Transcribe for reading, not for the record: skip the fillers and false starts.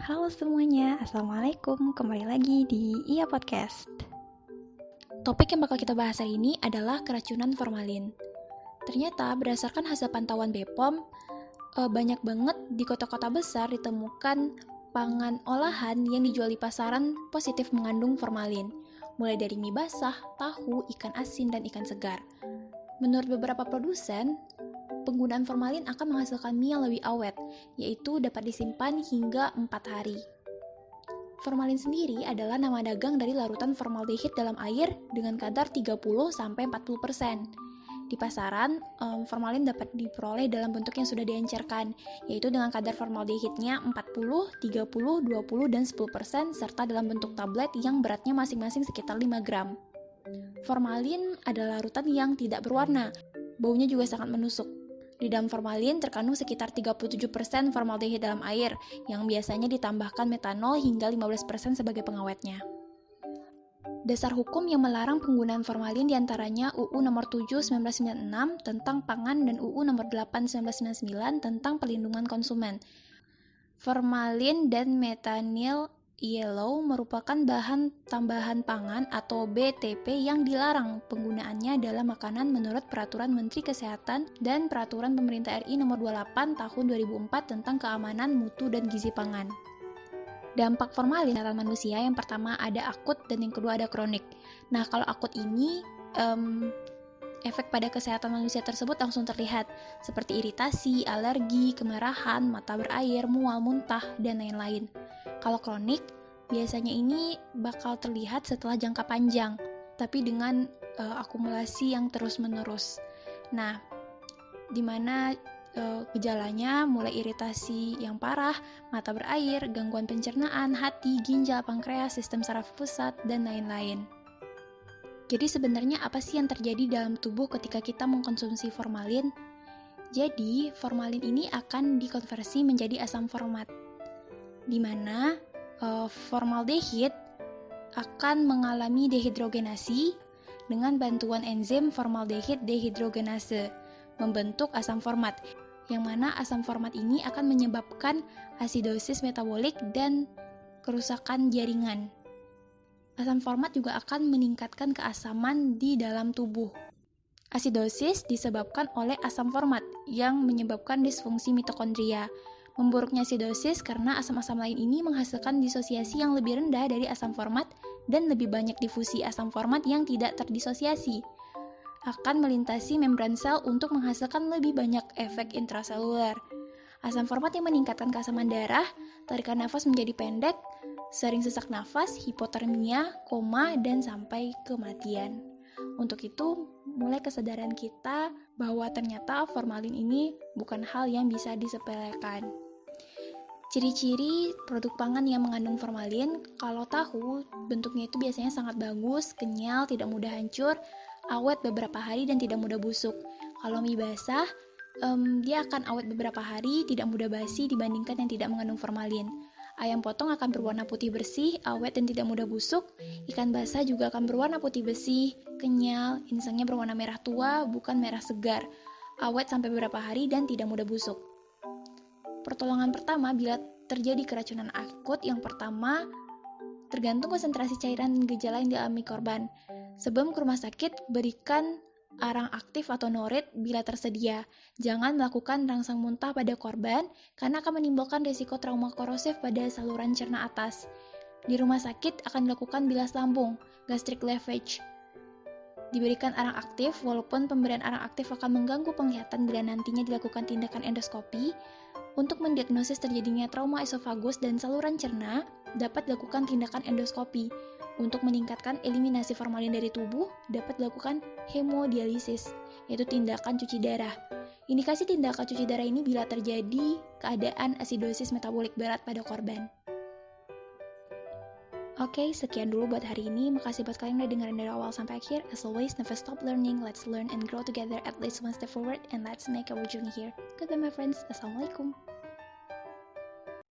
Halo semuanya, Assalamualaikum. Kembali lagi di IA Podcast. Topik yang bakal kita bahas hari ini adalah keracunan formalin. Ternyata berdasarkan hasil pantauan BPOM, banyak banget di kota-kota besar ditemukan pangan olahan yang dijual di pasaran positif mengandung formalin. Mulai dari mie basah, tahu, ikan asin, dan ikan segar. Menurut beberapa produsen, penggunaan formalin akan menghasilkan mie yang lebih awet, yaitu dapat disimpan hingga 4 hari. Formalin sendiri adalah nama dagang dari larutan formaldehid dalam air dengan kadar 30-40%. Di pasaran, formalin dapat diperoleh dalam bentuk yang sudah diencerkan, yaitu dengan kadar formaldehidnya 40, 30, 20, dan 10%, serta dalam bentuk tablet yang beratnya masing-masing sekitar 5 gram. Formalin adalah larutan yang tidak berwarna, baunya juga sangat menusuk. Di dalam formalin terkandung sekitar 37% formaldehid dalam air, yang biasanya ditambahkan metanol hingga 15% sebagai pengawetnya. Dasar hukum yang melarang penggunaan formalin diantaranya UU Nomor 7 1996 tentang pangan dan UU Nomor 8 1999 tentang perlindungan konsumen. Formalin dan metanyl yellow merupakan bahan tambahan pangan atau BTP yang dilarang penggunaannya dalam makanan menurut Peraturan Menteri Kesehatan dan Peraturan Pemerintah RI Nomor 28 Tahun 2004 tentang keamanan mutu dan gizi pangan. Dampak formalin pada manusia yang pertama ada akut dan yang kedua ada kronik. Nah, kalau akut ini efek pada kesehatan manusia tersebut langsung terlihat seperti iritasi, alergi, kemerahan, mata berair, mual, muntah, dan lain-lain. Kalau kronik, biasanya ini bakal terlihat setelah jangka panjang, tapi dengan akumulasi yang terus-menerus. Nah, di mana gejalanya mulai iritasi yang parah, mata berair, gangguan pencernaan, hati, ginjal, pankreas, sistem saraf pusat, dan lain-lain. Jadi sebenarnya apa sih yang terjadi dalam tubuh ketika kita mengkonsumsi formalin? Jadi, formalin ini akan dikonversi menjadi asam format, di mana formaldehid akan mengalami dehidrogenasi dengan bantuan enzim formaldehid dehidrogenase, membentuk asam format, yang mana asam format ini akan menyebabkan asidosis metabolik dan kerusakan jaringan. Asam format juga akan meningkatkan keasaman di dalam tubuh. Asidosis disebabkan oleh asam format yang menyebabkan disfungsi mitokondria. Memburuknya asidosis karena asam-asam lain ini menghasilkan disosiasi yang lebih rendah dari asam format dan lebih banyak difusi asam format yang tidak terdisosiasi. Akan melintasi membran sel untuk menghasilkan lebih banyak efek intraseluler. Asam format yang meningkatkan keasaman darah, tarikan nafas menjadi pendek, sering sesak nafas, hipotermia, koma, dan sampai kematian. Untuk itu, mulai kesadaran kita bahwa ternyata formalin ini bukan hal yang bisa disepelekan. Ciri-ciri produk pangan yang mengandung formalin, kalau tahu, bentuknya itu biasanya sangat bagus, kenyal, tidak mudah hancur, awet beberapa hari, dan tidak mudah busuk. Kalau mie basah, dia akan awet beberapa hari, tidak mudah basi dibandingkan yang tidak mengandung formalin. Ayam potong akan berwarna putih bersih, awet, dan tidak mudah busuk. Ikan basah juga akan berwarna putih bersih, kenyal, insangnya berwarna merah tua, bukan merah segar, awet sampai beberapa hari, dan tidak mudah busuk. Pertolongan pertama bila terjadi keracunan akut, yang pertama tergantung konsentrasi cairan dan gejala yang dialami korban. Sebelum ke rumah sakit, berikan arang aktif atau norit bila tersedia. Jangan melakukan rangsang muntah pada korban karena akan menimbulkan risiko trauma korosif pada saluran cerna atas. Di rumah sakit akan dilakukan bilas lambung, gastric lavage. Diberikan arang aktif, walaupun pemberian arang aktif akan mengganggu penglihatan bila nantinya dilakukan tindakan endoskopi. Untuk mendiagnosis terjadinya trauma esofagus dan saluran cerna, dapat dilakukan tindakan endoskopi. Untuk meningkatkan eliminasi formalin dari tubuh, dapat dilakukan hemodialisis, yaitu tindakan cuci darah. Indikasi tindakan cuci darah ini bila terjadi keadaan asidosis metabolik berat pada korban. Oke, sekian dulu buat hari ini. Makasih buat kalian udah dengerin dari awal sampai akhir. As always, never stop learning. Let's learn and grow together at least one step forward, and let's make our journey here. Goodbye my friends. Assalamualaikum.